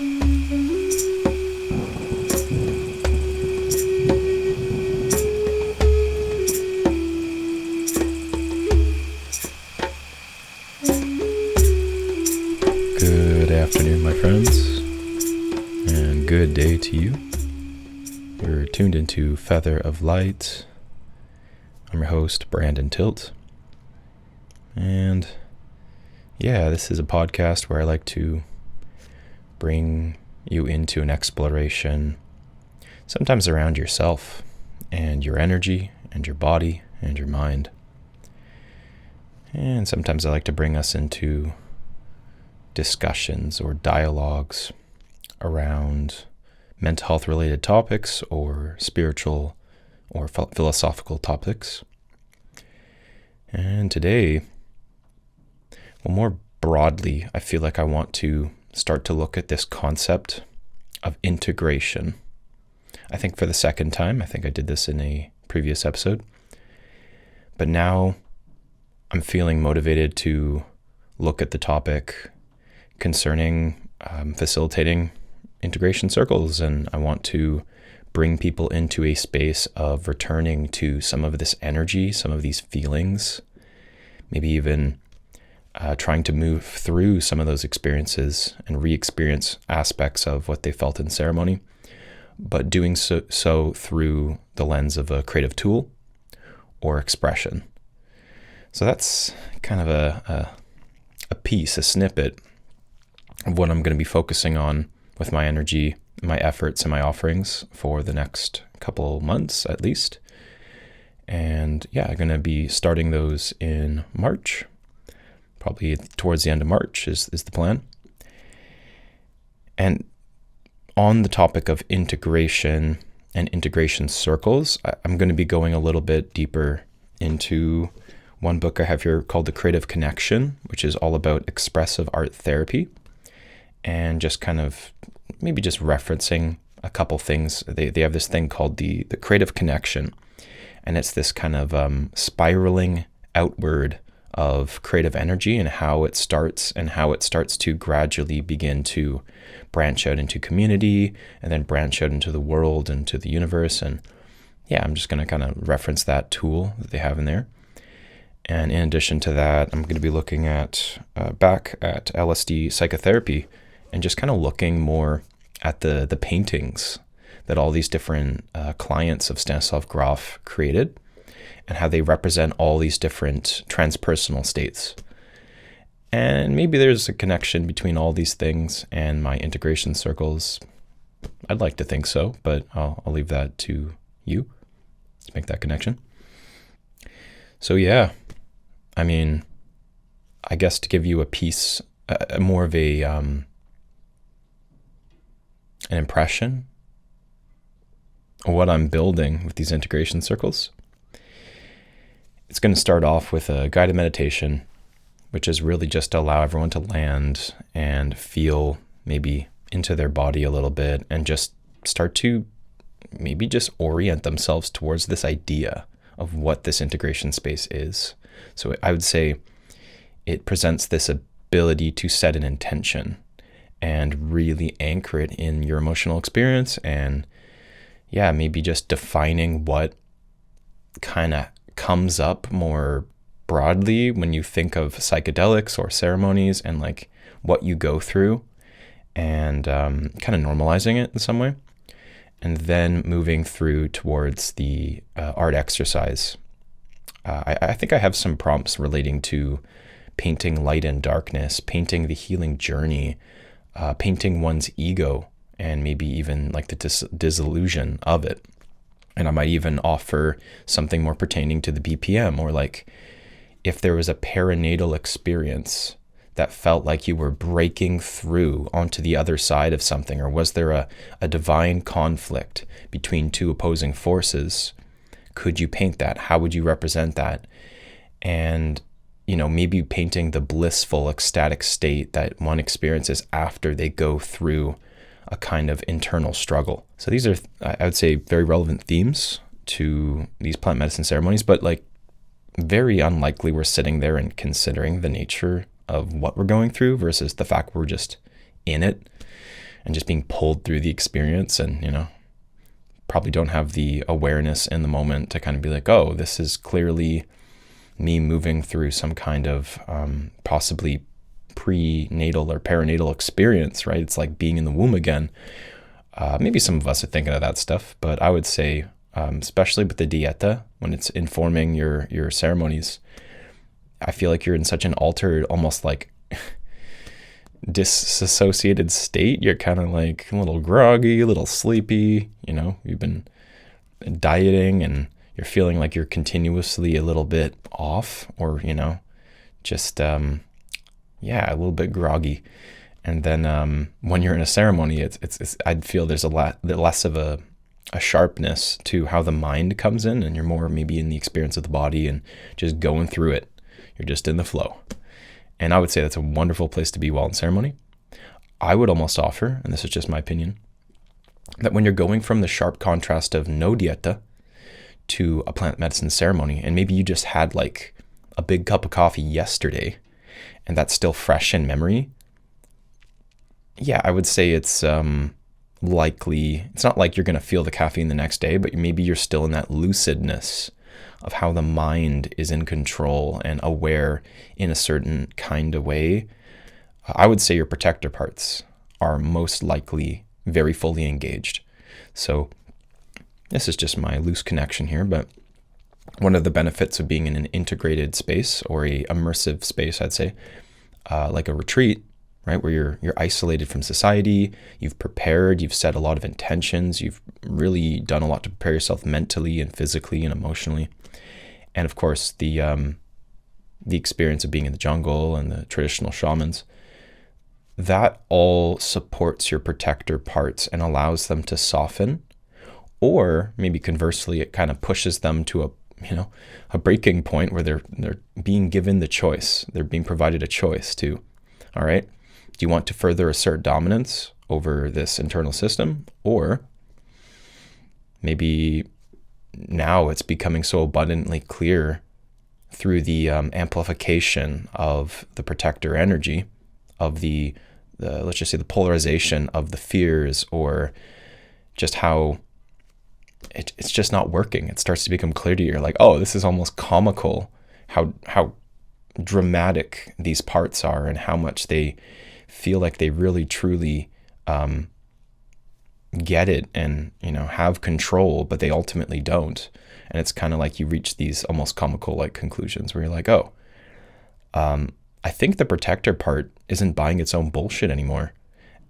Good afternoon, my friends, and good day to you. You're tuned into Feather of Light. I'm your host, Brandon Tilt. And yeah, this is a podcast where I like to bring you into an exploration, sometimes around yourself and your energy and your body and your mind. And sometimes I like to bring us into discussions or dialogues around mental health related topics or spiritual or philosophical topics. And today, well, more broadly, I feel like I want to start to look at this concept of integration. I think for the second time, I think I did this in a previous episode, but now I'm feeling motivated to look at the topic concerning facilitating integration circles, and I want to bring people into a space of returning to some of this energy, some of these feelings, maybe even trying to move through some of those experiences and re-experience aspects of what they felt in ceremony, but doing so through the lens of a creative tool or expression. So that's kind of a piece, a snippet of what I'm going to be focusing on with my energy, my efforts, and my offerings for the next couple months at least. And yeah, I'm going to be starting those in March. Probably towards the end of March is the plan. And on the topic of integration and integration circles, I'm going to be going a little bit deeper into one book I have here called The Creative Connection, which is all about expressive art therapy. And just kind of maybe just referencing a couple things. They have this thing called the creative connection. And it's this kind of spiraling outward of creative energy and how it starts to gradually begin to branch out into community and then branch out into the world and to the universe. And yeah, I'm just going to kind of reference that tool that they have in there. And in addition to that, I'm going to be looking at back at LSD Psychotherapy and just kind of looking more at the paintings that all these different clients of Stanislav Grof created and how they represent all these different transpersonal states. And maybe there's a connection between all these things and my integration circles. I'd like to think so, but I'll leave that to you to make that connection. So yeah, I mean, I guess to give you a piece, more of an impression of what I'm building with these integration circles. It's going to start off with a guided meditation, which is really just to allow everyone to land and feel maybe into their body a little bit and just start to maybe just orient themselves towards this idea of what this integration space is. So I would say it presents this ability to set an intention and really anchor it in your emotional experience, and yeah, maybe just defining what kind of comes up more broadly when you think of psychedelics or ceremonies and like what you go through, and kind of normalizing it in some way, and then moving through towards the art exercise. I think I have some prompts relating to painting light and darkness, painting the healing journey, painting one's ego, and maybe even like the disillusion of it. And I might even offer something more pertaining to the BPM, or like if there was a perinatal experience that felt like you were breaking through onto the other side of something, or was there a divine conflict between two opposing forces? Could you paint that? How would you represent that? And maybe painting the blissful, ecstatic state that one experiences after they go through a kind of internal struggle. So these are, I would say, very relevant themes to these plant medicine ceremonies, but like very unlikely we're sitting there and considering the nature of what we're going through versus the fact we're just in it, and just being pulled through the experience, and, probably don't have the awareness in the moment to kind of be like, oh, this is clearly me moving through some kind of possibly prenatal or perinatal experience, right? It's like being in the womb again. Maybe some of us are thinking of that stuff, but I would say, especially with the dieta, when it's informing your ceremonies, I feel like you're in such an altered, almost like disassociated state. You're kind of like a little groggy, a little sleepy, you've been dieting and you're feeling like you're continuously a little bit off, or, just, a little bit groggy. And then when you're in a ceremony, it's I'd feel there's a lot less of a sharpness to how the mind comes in, and you're more maybe in the experience of the body and just going through it. You're just in the flow. And I would say that's a wonderful place to be while in ceremony. I would almost offer, and this is just my opinion, that when you're going from the sharp contrast of no dieta to a plant medicine ceremony, and maybe you just had like a big cup of coffee yesterday, and that's still fresh in memory, I would say it's likely, it's not like you're going to feel the caffeine the next day, but maybe you're still in that lucidness of how the mind is in control and aware in a certain kind of way. I would say your protector parts are most likely very fully engaged. So this is just my loose connection here, but one of the benefits of being in an integrated space, or a immersive space, I'd say, like a retreat, right, where you're isolated from society, you've prepared, you've set a lot of intentions, you've really done a lot to prepare yourself mentally and physically and emotionally. And of course, the experience of being in the jungle and the traditional shamans, that all supports your protector parts and allows them to soften, or maybe conversely, it kind of pushes them to a breaking point where they're being given the choice. They're being provided a choice to, all right, do you want to further assert dominance over this internal system? Or maybe now it's becoming so abundantly clear through the amplification of the protector energy, of the let's just say the polarization of the fears, or just how it's just not working. It starts to become clear to you. You're like, oh, this is almost comical how dramatic these parts are, and how much they feel like they really truly get it and have control, but they ultimately don't. And it's kind of like you reach these almost comical like conclusions where you're like, oh, I think the protector part isn't buying its own bullshit anymore,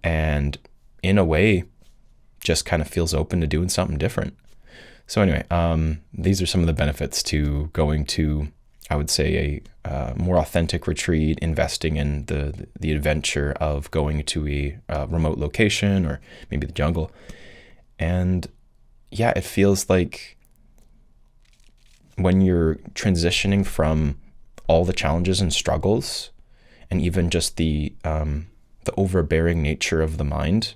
and in a way just kind of feels open to doing something different. So anyway, these are some of the benefits to going to, I would say, a more authentic retreat, investing in the adventure of going to a remote location, or maybe the jungle. And it feels like when you're transitioning from all the challenges and struggles, and even just the overbearing nature of the mind,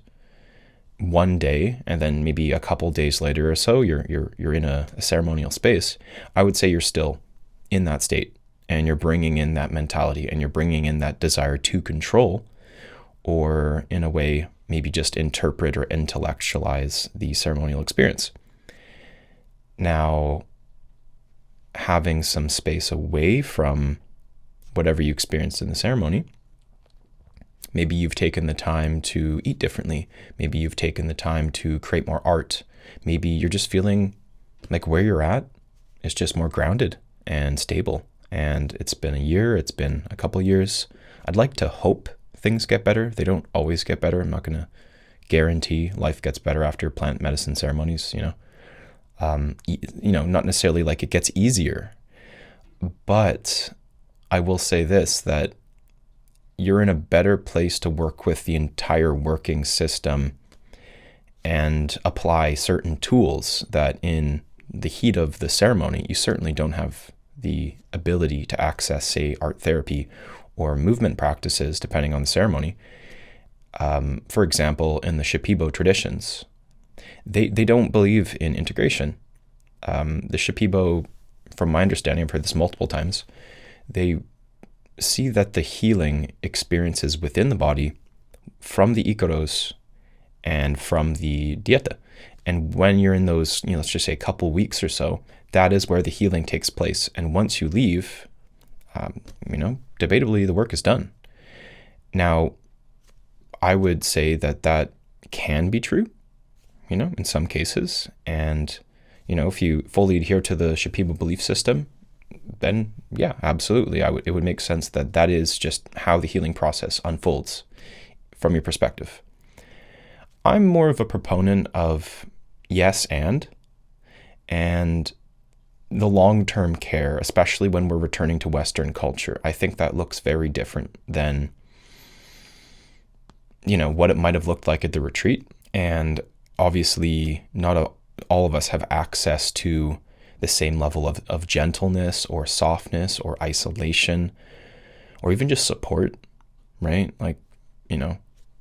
one day, and then maybe a couple days later or so, you're in a ceremonial space, I would say you're still in that state, and you're bringing in that mentality, and you're bringing in that desire to control, or in a way, maybe just interpret or intellectualize the ceremonial experience. Now, having some space away from whatever you experienced in the ceremony, maybe you've taken the time to eat differently. Maybe you've taken the time to create more art. Maybe you're just feeling like where you're at is just more grounded and stable. And it's been a year, it's been a couple years. I'd like to hope things get better. They don't always get better. I'm not going to guarantee life gets better after plant medicine ceremonies, not necessarily like it gets easier. But I will say this, that you're in a better place to work with the entire working system and apply certain tools that in the heat of the ceremony, you certainly don't have the ability to access, say, art therapy or movement practices, depending on the ceremony. For example, in the Shipibo traditions, they don't believe in integration. The Shipibo, from my understanding, I've heard this multiple times, they see that the healing experiences within the body from the ikaros and from the dieta. And when you're in those, let's just say a couple weeks or so, that is where the healing takes place. And once you leave, debatably the work is done. Now, I would say that can be true, in some cases. And, if you fully adhere to the Shipibo belief system, then yeah, absolutely. It would make sense that is just how the healing process unfolds from your perspective. I'm more of a proponent of yes and the long-term care, especially when we're returning to Western culture. I think that looks very different than, what it might have looked like at the retreat. And obviously not all of us have access to the same level of gentleness or softness or isolation or even just support, right? Like,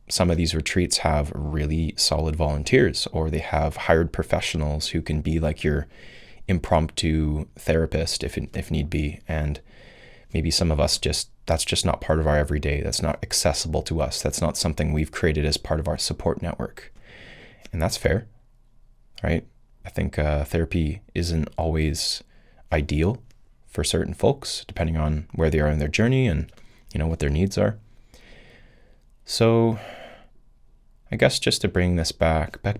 some of these retreats have really solid volunteers, or they have hired professionals who can be like your impromptu therapist if need be. And maybe some of us that's just not part of our everyday. That's not accessible to us. That's not something we've created as part of our support network. And that's fair, right? I think therapy isn't always ideal for certain folks, depending on where they are in their journey and, what their needs are. So I guess just to bring this back to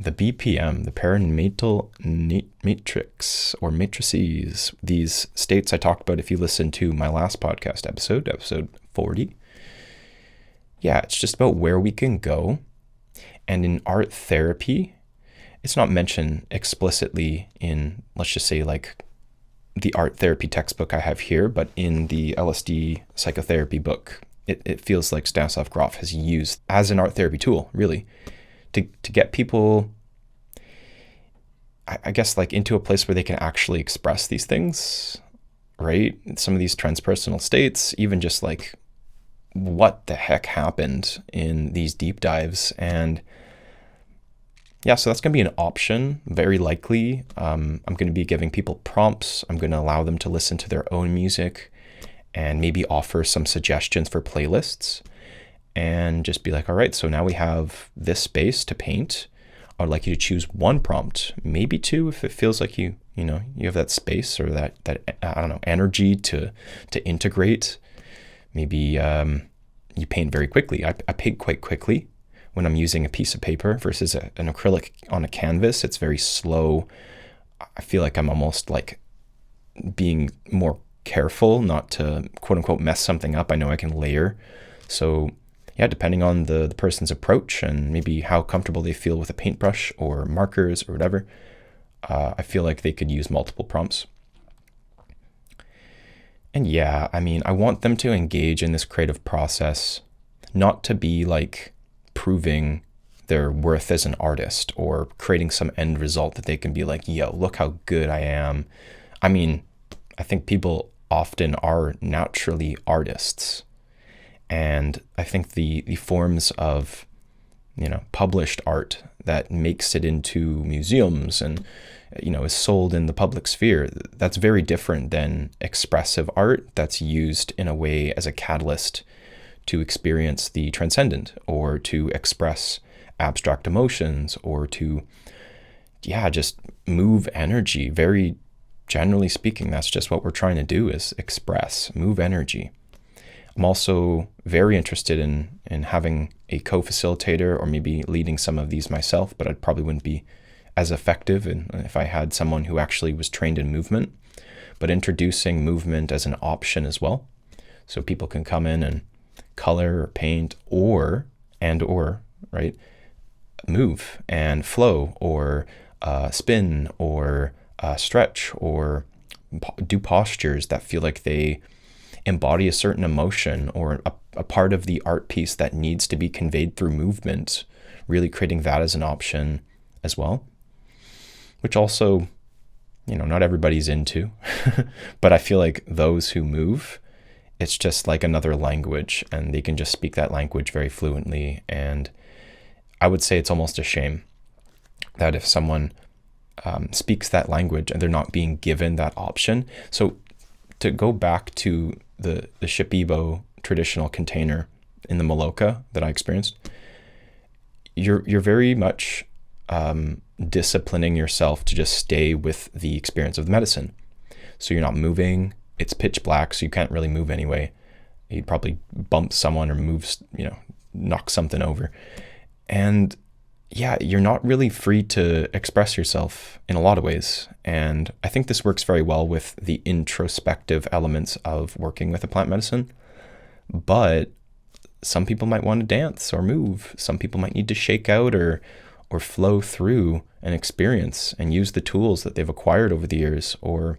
the BPM, the perinatal matrix or matrices, these states I talked about if you listen to my last podcast episode 40. Yeah, it's just about where we can go. And in art therapy, it's not mentioned explicitly in, let's just say, like the art therapy textbook I have here, but in the LSD Psychotherapy book, it feels like Stanislav Grof has used as an art therapy tool, really, to get people, I guess, like into a place where they can actually express these things, right? Some of these transpersonal states, even just like what the heck happened in these deep dives. And yeah, so that's going to be an option, very likely. I'm going to be giving people prompts. I'm going to allow them to listen to their own music and maybe offer some suggestions for playlists and just be like, all right, so now we have this space to paint. I'd like you to choose one prompt, maybe two, if it feels like you have that space or that I don't know, energy to integrate. Maybe you paint very quickly. I paint quite quickly when I'm using a piece of paper versus an acrylic on a canvas. It's very slow. I feel like I'm almost like being more careful not to quote unquote mess something up. I know I can layer. So yeah, depending on the person's approach and maybe how comfortable they feel with a paintbrush or markers or whatever, I feel like they could use multiple prompts. And yeah, I mean, I want them to engage in this creative process, not to be like proving their worth as an artist or creating some end result that they can be like, yo, look how good I am. I mean, I think people often are naturally artists. And I think the forms of, published art that makes it into museums and, is sold in the public sphere, that's very different than expressive art that's used in a way as a catalyst to experience the transcendent or to express abstract emotions or to, just move energy. Very generally speaking, that's just what we're trying to do, is express, move energy. I'm also very interested in having a co-facilitator or maybe leading some of these myself, but I probably wouldn't be as effective if I had someone who actually was trained in movement, but introducing movement as an option as well. So people can come in and color or paint or right, move and flow or spin or stretch or do postures that feel like they embody a certain emotion or a part of the art piece that needs to be conveyed through movement, really creating that as an option as well, which also, not everybody's into, but I feel like those who move, it's just like another language and they can just speak that language very fluently. And I would say it's almost a shame that if someone speaks that language and they're not being given that option. So to go back to the Shipibo traditional container in the Maloka that I experienced, you're very much disciplining yourself to just stay with the experience of the medicine. So you're not moving. It's pitch black, so you can't really move anyway. You'd probably bump someone or move, knock something over. And yeah, you're not really free to express yourself in a lot of ways. And I think this works very well with the introspective elements of working with a plant medicine. But some people might want to dance or move. Some people might need to shake out or flow through an experience and use the tools that they've acquired over the years, or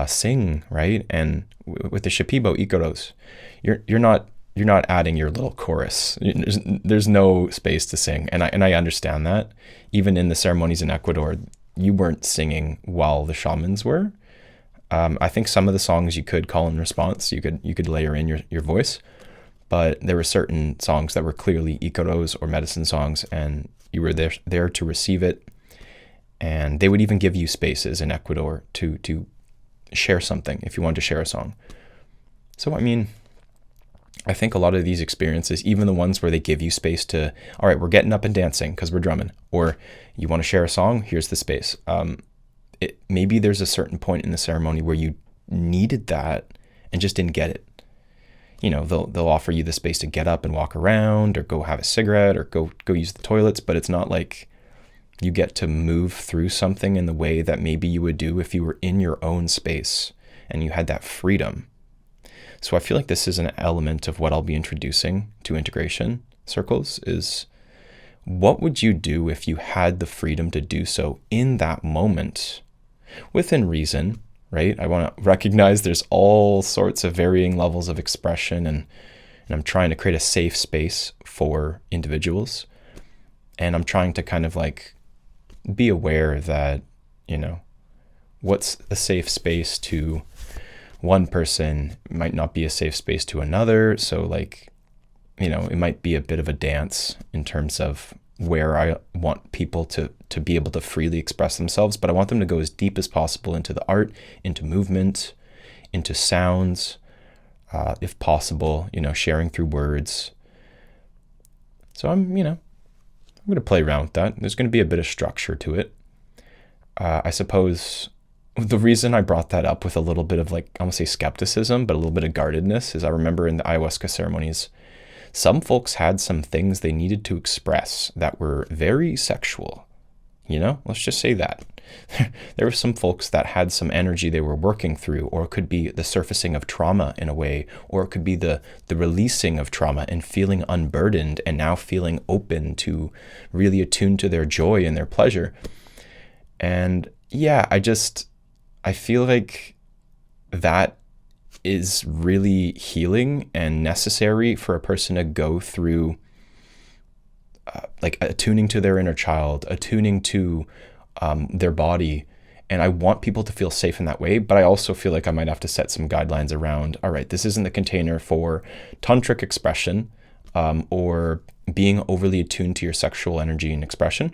sing, right? And with the Shipibo Ikoros, you're not adding your little chorus. There's no space to sing, and I understand that. Even in the ceremonies in Ecuador, you weren't singing while the shamans were. I think some of the songs you could call and response. You could layer in your voice, but there were certain songs that were clearly ikoros or medicine songs, and you were there to receive it. And they would even give you spaces in Ecuador to share something if you wanted to share a song. So, I mean, I think a lot of these experiences, even the ones where they give you space to, all right, we're getting up and dancing because we're drumming, or you want to share a song, here's the space. Maybe there's a certain point in the ceremony where you needed that and just didn't get it. They'll offer you the space to get up and walk around, or go have a cigarette, or go use the toilets, but it's not like you get to move through something in the way that maybe you would do if you were in your own space and you had that freedom. So I feel like this is an element of what I'll be introducing to integration circles is, what would you do if you had the freedom to do so in that moment within reason, right? I want to recognize there's all sorts of varying levels of expression, and I'm trying to create a safe space for individuals. And I'm trying to kind of like be aware that, what's a safe space to one person might not be a safe space to another. So it might be a bit of a dance in terms of where I want people to be able to freely express themselves, but I want them to go as deep as possible into the art, into movement, into sounds, if possible, sharing through words. So I'm going to play around with that. There's going to be a bit of structure to it. I suppose the reason I brought that up with a little bit of I want to say skepticism, but a little bit of guardedness, is I remember in the ayahuasca ceremonies, some folks had some things they needed to express that were very sexual. Let's just say that. There were some folks that had some energy they were working through, or it could be the surfacing of trauma in a way, or it could be the releasing of trauma and feeling unburdened and now feeling open to really attune to their joy and their pleasure. And yeah, I feel like that is really healing and necessary for a person to go through, attuning to their inner child, attuning to their body. And I want people to feel safe in that way, but I also feel like I might have to set some guidelines around, all right, this isn't the container for tantric expression or being overly attuned to your sexual energy and expression.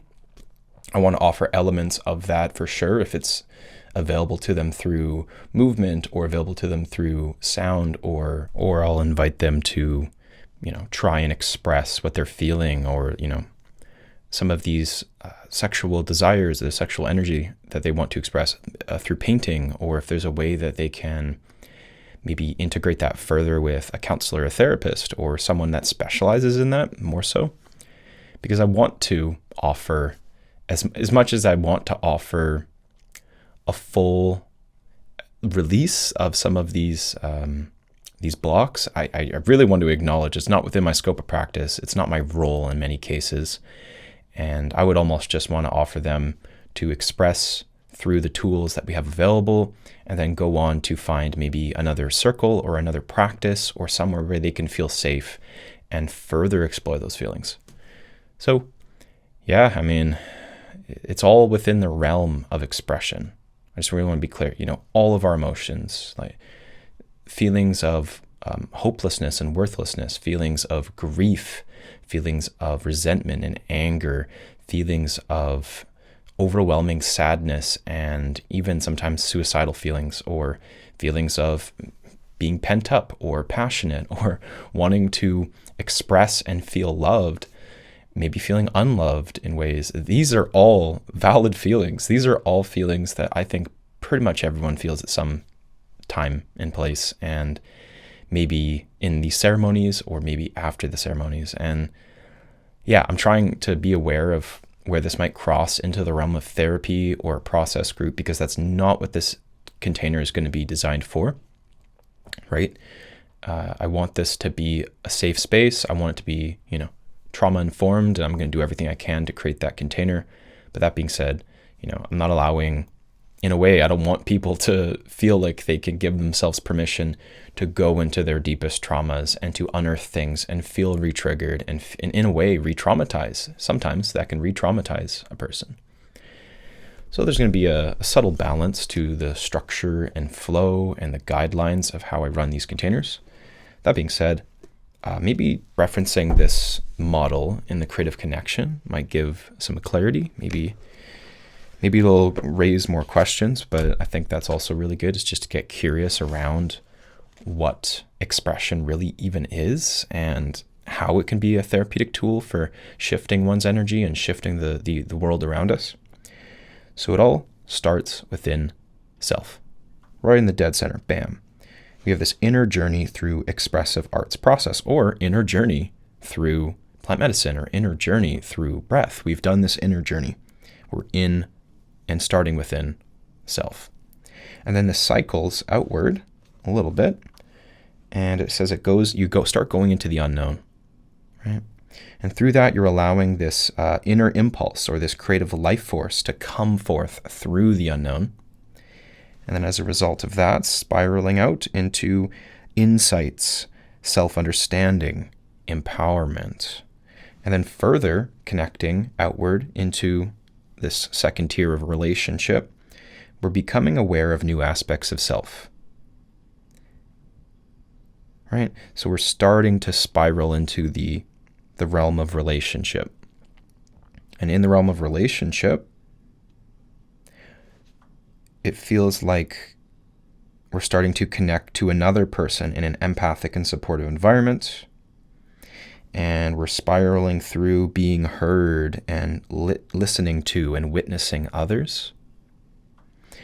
I want to offer elements of that for sure, if it's available to them through movement or available to them through sound, or I'll invite them to, try and express what they're feeling, or, some of these sexual desires, the sexual energy that they want to express through painting, or if there's a way that they can maybe integrate that further with a counselor, a therapist, or someone that specializes in that more so. Because I want to offer, as much as I want to offer a full release of some of these blocks, I really want to acknowledge it's not within my scope of practice. It's not my role in many cases. And I would almost just want to offer them to express through the tools that we have available, and then go on to find maybe another circle or another practice or somewhere where they can feel safe and further explore those feelings. So yeah, I mean, it's all within the realm of expression. I just really want to be clear, all of our emotions, like feelings of hopelessness and worthlessness, feelings of grief, feelings of resentment and anger, feelings of overwhelming sadness, and even sometimes suicidal feelings, or feelings of being pent up or passionate or wanting to express and feel loved, maybe feeling unloved in ways. These are all valid feelings. These are all feelings that I think pretty much everyone feels at some time and place, and maybe in these ceremonies or maybe after the ceremonies. And yeah, I'm trying to be aware of where this might cross into the realm of therapy or a process group, because that's not what this container is going to be designed for, right? I want this to be a safe space. I want it to be, trauma informed, and I'm going to do everything I can to create that container. But that being said, I'm not allowing, in a way, I don't want people to feel like they can give themselves permission to go into their deepest traumas and to unearth things and feel re-triggered and in a way re-traumatize. Sometimes that can re-traumatize a person. So there's going to be a subtle balance to the structure and flow and the guidelines of how I run these containers. That being said, maybe referencing this model in the creative connection might give some clarity. Maybe it'll raise more questions, but I think that's also really good, is just to get curious around what expression really even is and how it can be a therapeutic tool for shifting one's energy and shifting the world around us. So it all starts within self, right in the dead center. Bam. We have this inner journey through expressive arts process, or inner journey through plant medicine, or inner journey through breath. We've done this inner journey. We're in and starting within self. And then this cycles outward a little bit. And it says start going into the unknown, right? And through that, you're allowing this inner impulse, or this creative life force, to come forth through the unknown. And then as a result of that, spiraling out into insights, self-understanding, empowerment, and then further connecting outward into this second tier of relationship. We're becoming aware of new aspects of self, right? So we're starting to spiral into the realm of relationship. And in the realm of relationship, it feels like we're starting to connect to another person in an empathic and supportive environment. And we're spiraling through being heard and listening to and witnessing others.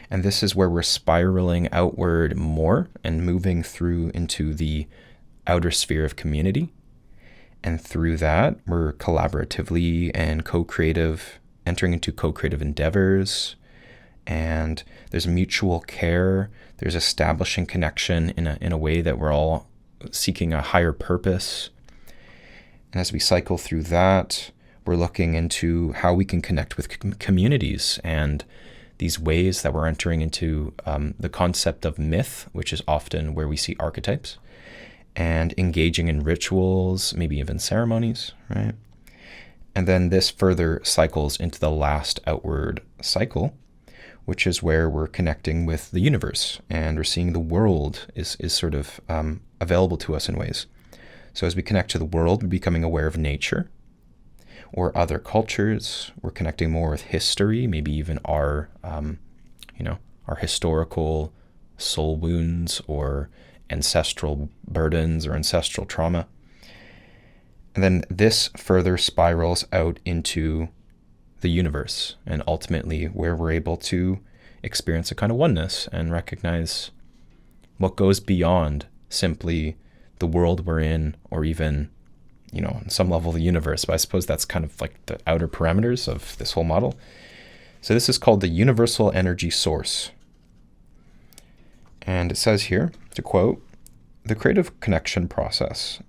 And this is where we're spiraling outward more and moving through into the outer sphere of community. And through that, we're collaboratively and entering into co-creative endeavors. And there's mutual care. There's establishing connection in a way that we're all seeking a higher purpose. And as we cycle through that, we're looking into how we can connect with communities and these ways that we're entering into the concept of myth, which is often where we see archetypes, and engaging in rituals, maybe even ceremonies, right? And then this further cycles into the last outward cycle, which is where we're connecting with the universe, and we're seeing the world is sort of available to us in ways. So as we connect to the world, we're becoming aware of nature or other cultures. We're connecting more with history, maybe even our historical soul wounds or ancestral burdens or ancestral trauma. And then this further spirals out into the universe, and ultimately where we're able to experience a kind of oneness and recognize what goes beyond simply the world we're in, or even, on some level, the universe. But I suppose that's kind of like the outer parameters of this whole model. So this is called the universal energy source. And it says here, to quote, "The creative connection process.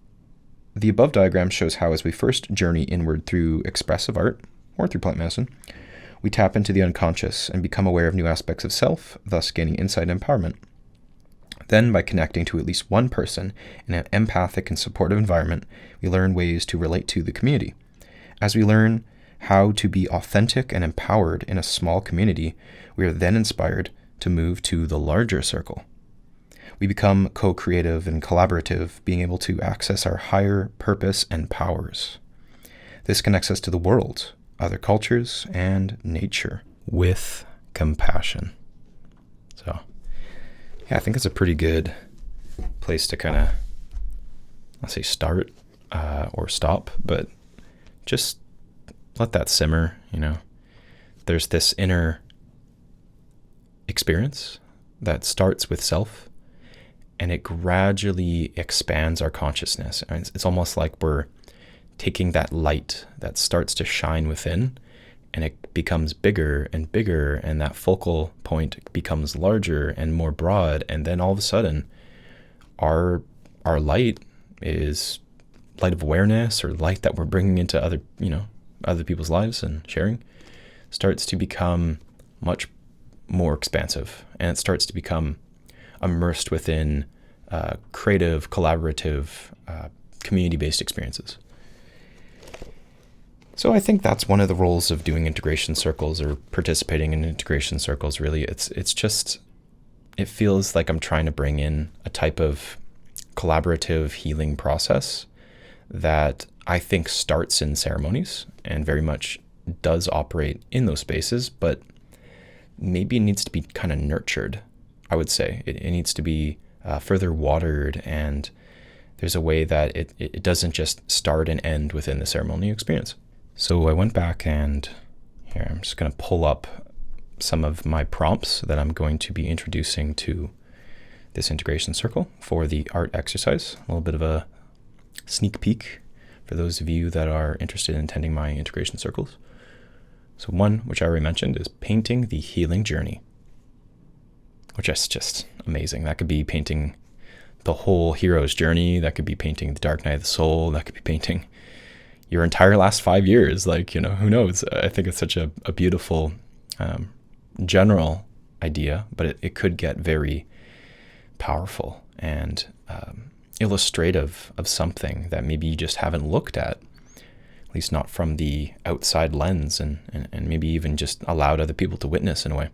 The above diagram shows how, as we first journey inward through expressive art, or through plant medicine, we tap into the unconscious and become aware of new aspects of self, thus gaining insight and empowerment. Then, by connecting to at least one person in an empathic and supportive environment, we learn ways to relate to the community. As we learn how to be authentic and empowered in a small community, we are then inspired to move to the larger circle. We become co-creative and collaborative, being able to access our higher purpose and powers. This connects us to the world, other cultures, and nature with compassion." So, yeah, I think it's a pretty good place to kind of, start. or stop, but just let that simmer, There's this inner experience that starts with self, and it gradually expands our consciousness. And it's almost like we're taking that light that starts to shine within, and it becomes bigger and bigger, and that focal point becomes larger and more broad, and then all of a sudden our light is light of awareness, or light that we're bringing into other people's lives and sharing, starts to become much more expansive, and it starts to become immersed within creative, collaborative, community-based experiences. So I think that's one of the roles of doing integration circles, or participating in integration circles. Really, it feels like I'm trying to bring in a type of collaborative healing process that I think starts in ceremonies and very much does operate in those spaces, but maybe it needs to be kind of nurtured, I would say. It needs to be further watered, and there's a way that it doesn't just start and end within the ceremonial experience. So I went back, and here I'm just going to pull up some of my prompts that I'm going to be introducing to this integration circle for the art exercise. A little bit of a sneak peek for those of you that are interested in attending my integration circles. So one, which I already mentioned, is painting the healing journey, which is just amazing. That could be painting the whole hero's journey. That could be painting the dark night of the soul. That could be painting your entire last 5 years. Who knows? I think it's such a beautiful general idea, but it could get very powerful and illustrative of something that maybe you just haven't looked at least not from the outside lens, and maybe even just allowed other people to witness in a way.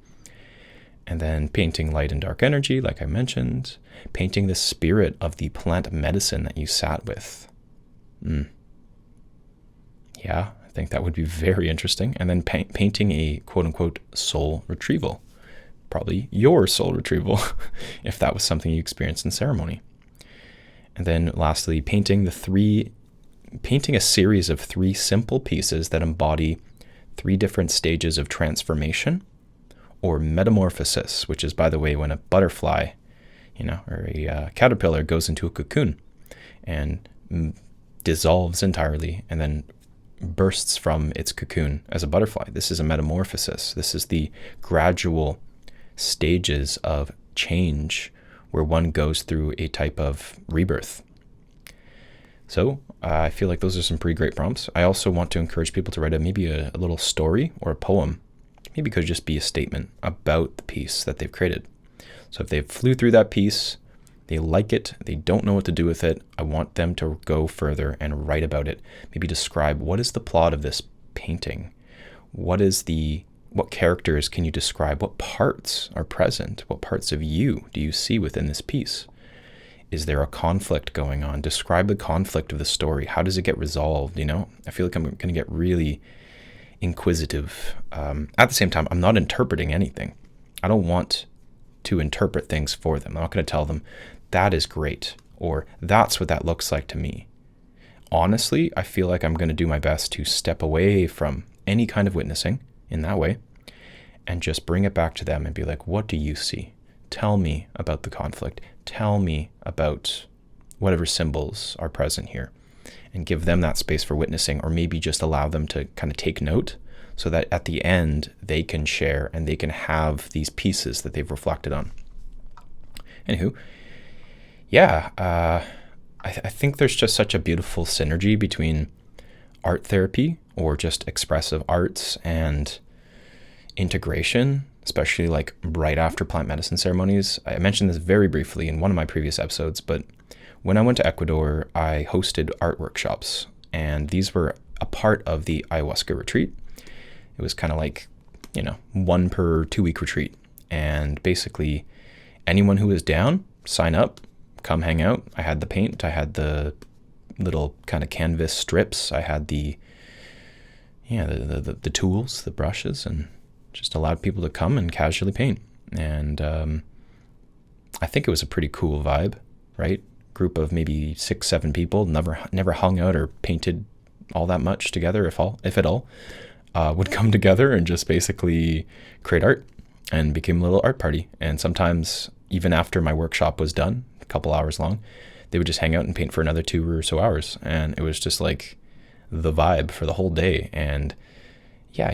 And then painting light and dark energy, like I mentioned, painting the spirit of the plant medicine that you sat with. Yeah, I think that would be very interesting. And then painting a quote-unquote soul retrieval. Probably your soul retrieval, if that was something you experienced in ceremony. And then lastly, painting a series of 3 simple pieces that embody 3 different stages of transformation or metamorphosis, which is, by the way, when a butterfly, or a caterpillar goes into a cocoon and dissolves entirely and then bursts from its cocoon as a butterfly. This is a metamorphosis. This is the gradual stages of change where one goes through a type of rebirth. So I feel like those are some pretty great prompts. I also want to encourage people to write maybe a little story or a poem. Maybe it could just be a statement about the piece that they've created. So if they flew through that piece, they like it, they don't know what to do with it, I want them to go further and write about it. Maybe describe, what is the plot of this painting? What characters can you describe? What parts are present? What parts of you do you see within this piece? Is there a conflict going on? Describe the conflict of the story. How does it get resolved? I feel like I'm going to get really inquisitive. At the same time, I'm not interpreting anything. I don't want to interpret things for them. I'm not going to tell them, that is great, or that's what that looks like to me. Honestly, I feel like I'm going to do my best to step away from any kind of witnessing in that way and just bring it back to them and be like, what do you see? Tell me about the conflict. Tell me about whatever symbols are present here, and give them that space for witnessing, or maybe just allow them to kind of take note so that at the end they can share and they can have these pieces that they've reflected on. Anywho, yeah, I think there's just such a beautiful synergy between art therapy or just expressive arts and integration, especially like right after plant medicine ceremonies. I mentioned this very briefly in one of my previous episodes, but when I went to Ecuador, I hosted art workshops, and these were a part of the ayahuasca retreat. It was kind of like, 1 per 2-week retreat. And basically anyone who was down, sign up, come hang out. I had the paint, I had the little kind of canvas strips, I had the tools, the brushes, and just allowed people to come and casually paint. And I think it was a pretty cool vibe, right? group of maybe 6-7 people, never hung out or painted all that much together, if at all, would come together and just basically create art, and became a little art party. And sometimes even after my workshop was done, a couple hours long, they would just hang out and paint for another 2 or so hours. And it was just like the vibe for the whole day. And yeah,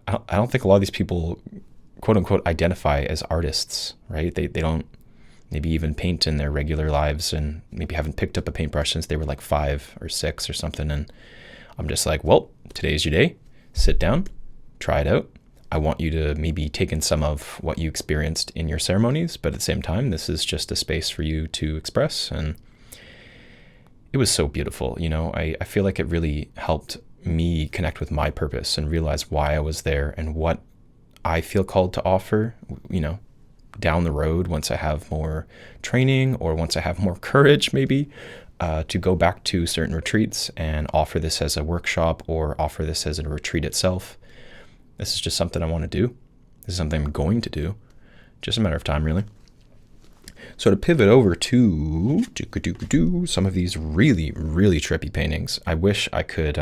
I don't think a lot of these people, quote unquote, identify as artists, right? They don't maybe even paint in their regular lives, and maybe haven't picked up a paintbrush since they were like 5 or 6 or something. And I'm just like, well, today's your day. Sit down, try it out. I want you to maybe take in some of what you experienced in your ceremonies, but at the same time, this is just a space for you to express. And it was so beautiful. I feel like it really helped me connect with my purpose and realize why I was there and what I feel called to offer, down the road, once I have more training or once I have more courage, maybe, to go back to certain retreats and offer this as a workshop or offer this as a retreat itself. This is just something I want to do. This is something I'm going to do. Just a matter of time, really. So to pivot over to some of these really, really trippy paintings, I wish I could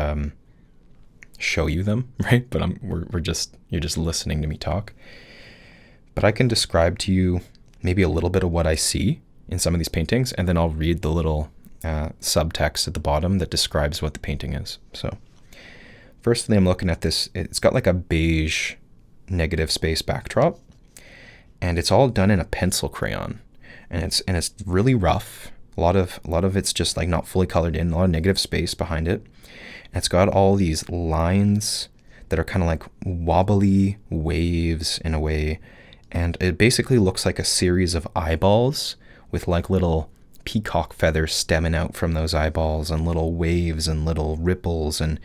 show you them, right? But you're just listening to me talk. But I can describe to you maybe a little bit of what I see in some of these paintings, and then I'll read the little subtext at the bottom that describes what the painting is. So firstly, I'm looking at this. It's got like a beige negative space backdrop, and it's all done in a pencil crayon, and it's really rough. A lot of it's just like not fully colored in, a lot of negative space behind it. And it's got all these lines that are kind of like wobbly waves in a way, and it basically looks like a series of eyeballs with like little peacock feathers stemming out from those eyeballs, and little waves and little ripples, and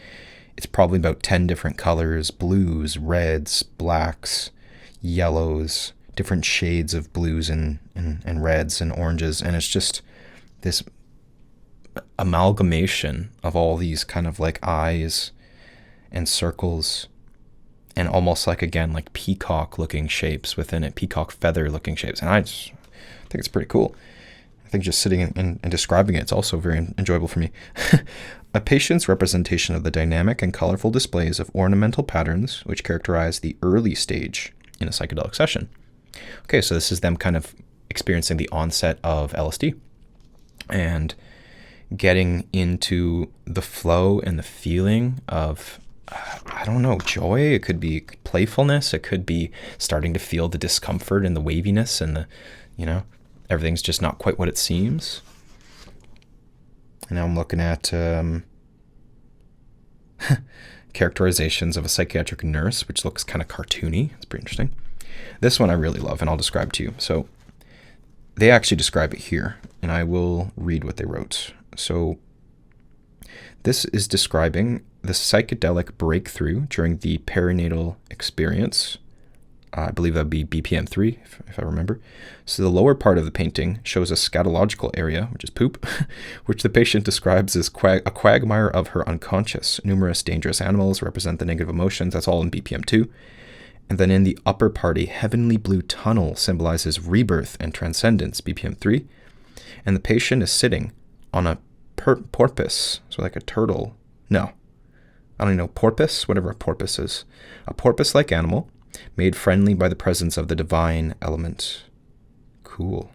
it's probably about 10 different colors: blues, reds, blacks, yellows, different shades of blues and reds and oranges. And it's just this amalgamation of all these kind of like eyes and circles, and almost like, again, like peacock looking shapes within it, peacock feather looking shapes. And I think it's pretty cool. I think just sitting and describing it's also very enjoyable for me. A patient's representation of the dynamic and colorful displays of ornamental patterns which characterize the early stage in a psychedelic session. Okay, so this is them kind of experiencing the onset of LSD and getting into the flow and the feeling of, I don't know, joy. It could be playfulness. It could be starting to feel the discomfort and the waviness and the, everything's just not quite what it seems. And now I'm looking at characterizations of a psychiatric nurse, which looks kind of cartoony. It's pretty interesting. This one I really love, and I'll describe to you. So they actually describe it here, and I will read what they wrote. So this is describing the psychedelic breakthrough during the perinatal experience. I believe that would be BPM 3, if I remember. So the lower part of the painting shows a scatological area, which is poop, which the patient describes as a quagmire of her unconscious. Numerous dangerous animals represent the negative emotions. That's all in BPM 2. And then in the upper part, a heavenly blue tunnel symbolizes rebirth and transcendence, BPM 3. And the patient is sitting on a porpoise, so like a turtle. No, I don't even know, porpoise, whatever a porpoise is. A porpoise-like animal made friendly by the presence of the divine element. Cool.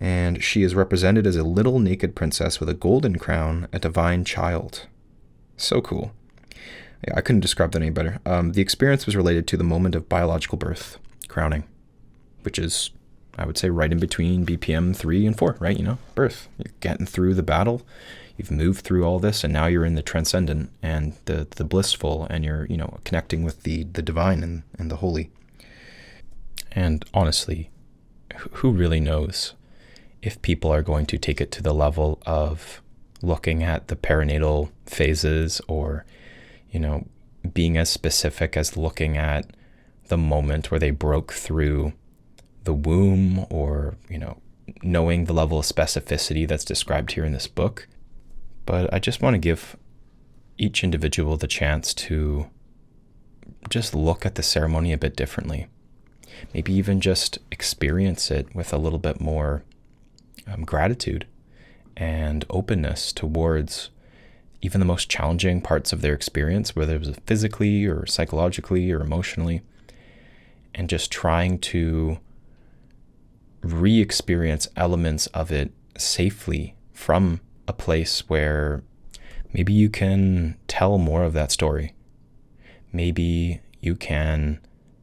And she is represented as a little naked princess with a golden crown, a divine child. So cool. Yeah, I couldn't describe that any better. The experience was related to the moment of biological birth, crowning, which is, I would say, right in between BPM 3 and 4, right? Birth. You're getting through the battle. You've moved through all this, and now you're in the transcendent and the blissful, and you're, connecting with the divine and the holy. And honestly, who really knows if people are going to take it to the level of looking at the perinatal phases, or, being as specific as looking at the moment where they broke through the womb, or, knowing the level of specificity that's described here in this book. But I just want to give each individual the chance to just look at the ceremony a bit differently. Maybe even just experience it with a little bit more gratitude and openness towards even the most challenging parts of their experience, whether it was physically or psychologically or emotionally, and just trying to re-experience elements of it safely from a place where maybe you can tell more of that story. Maybe you can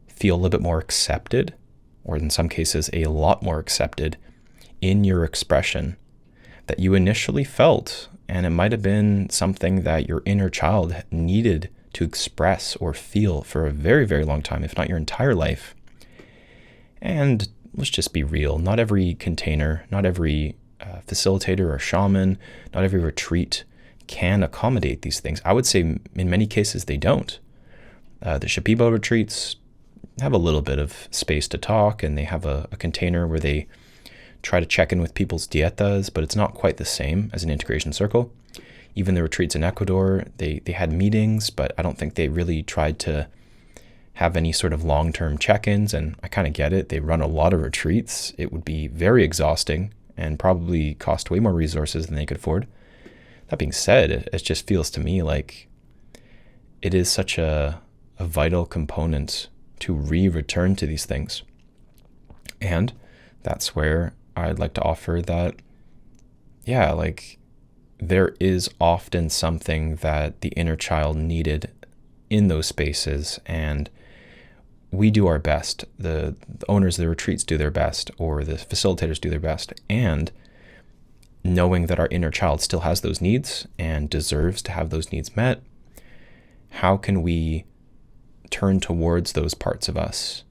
feel a little bit more accepted, or in some cases, a lot more accepted in your expression that you initially felt. And it might have been something that your inner child needed to express or feel for a very, very long time, if not your entire life. And let's just be real. Not every container, not every facilitator or shaman, not every retreat can accommodate these things. I would say in many cases they don't. The Shipibo retreats have a little bit of space to talk, and they have a container where they try to check in with people's dietas, but it's not quite the same as an integration circle. Even the retreats in Ecuador, they had meetings, but I don't think they really tried to have any sort of long-term check-ins, and I kind of get it. They run a lot of retreats. It would be very exhausting and probably cost way more resources than they could afford. That being said, it just feels to me like it is such a vital component to return to these things. And that's where I'd like to offer that, there is often something that the inner child needed in those spaces, and we do our best. The owners of the retreats do their best, or the facilitators do their best, and knowing that our inner child still has those needs and deserves to have those needs met, how can we turn towards those parts of us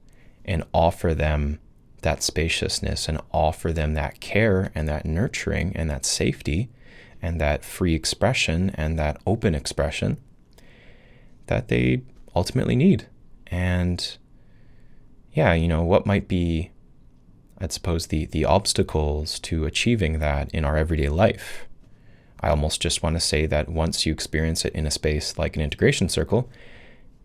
and offer them that spaciousness and offer them that care and that nurturing and that safety and that free expression and that open expression that they ultimately need. And what might be, I suppose, the obstacles to achieving that in our everyday life? I almost just want to say that once you experience it in a space like an integration circle,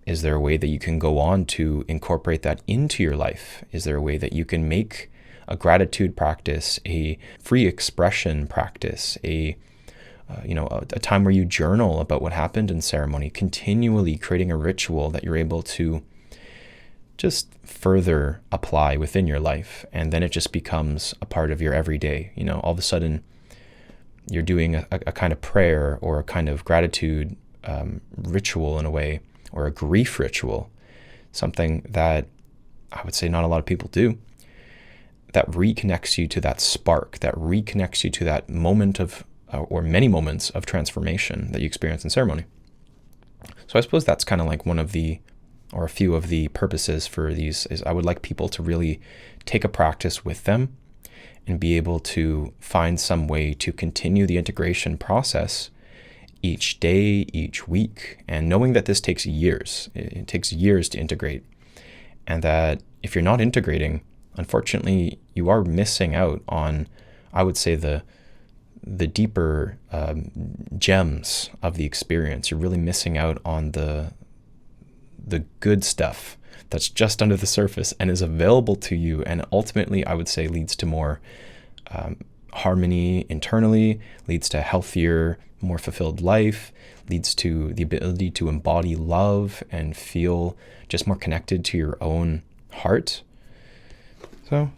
is there a way that you can go on to incorporate that into your life? Is there a way that you can make a gratitude practice, a free expression practice, a time where you journal about what happened in ceremony, continually creating a ritual that you're able to just further apply within your life, and then it just becomes a part of your everyday. All of a sudden you're doing a kind of prayer or a kind of gratitude ritual in a way, or a grief ritual, something that I would say not a lot of people do, that reconnects you to that spark, that reconnects you to that moment of, or many moments of transformation that you experience in ceremony. So I suppose that's kind of like one of the, or a few of the purposes for these, is I would like people to really take a practice with them and be able to find some way to continue the integration process each day, each week, and knowing that this takes years. It takes years to integrate, and that if you're not integrating, unfortunately, you are missing out on, I would say, the deeper gems of the experience. You're really missing out on the good stuff that's just under the surface and is available to you, and ultimately, I would say, leads to more harmony internally, leads to healthier, more fulfilled life, leads to the ability to embody love and feel just more connected to your own heart. So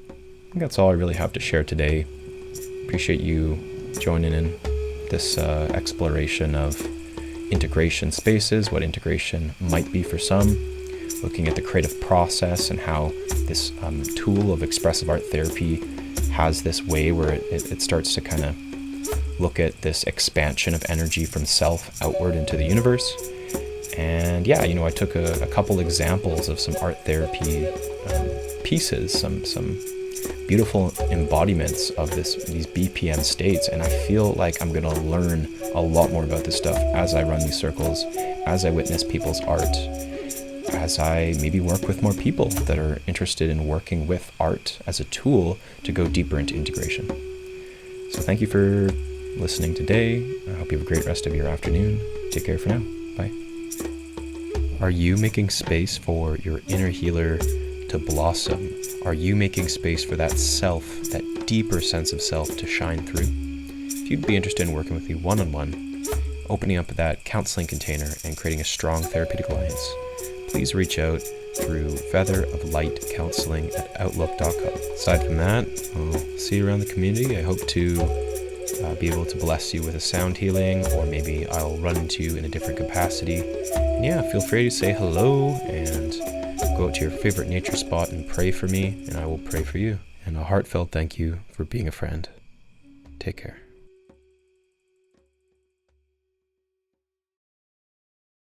I think that's all I really have to share today. Appreciate you joining in this exploration of integration spaces, what integration might be for some, looking at the creative process and how this tool of expressive art therapy has this way where it starts to kind of look at this expansion of energy from self outward into the universe. And I took a couple examples of some art therapy pieces, some beautiful embodiments of these BPM states, and I feel like I'm going to learn a lot more about this stuff as I run these circles, as I witness people's art, as I maybe work with more people that are interested in working with art as a tool to go deeper into integration. So thank you for listening today. I hope you have a great rest of your afternoon. Take care for now. Bye. Are you making space for your inner healer to blossom? Are you making space for that self, that deeper sense of self to shine through? If you'd be interested in working with me one-on-one, opening up that counseling container and creating a strong therapeutic alliance, please reach out through featheroflightcounseling@outlook.com. Aside from that, I'll see you around the community. I hope to be able to bless you with a sound healing, or maybe I'll run into you in a different capacity. And yeah, feel free to say hello and go out to your favorite nature spot and pray for me, and I will pray for you. And a heartfelt thank you for being a friend. Take care.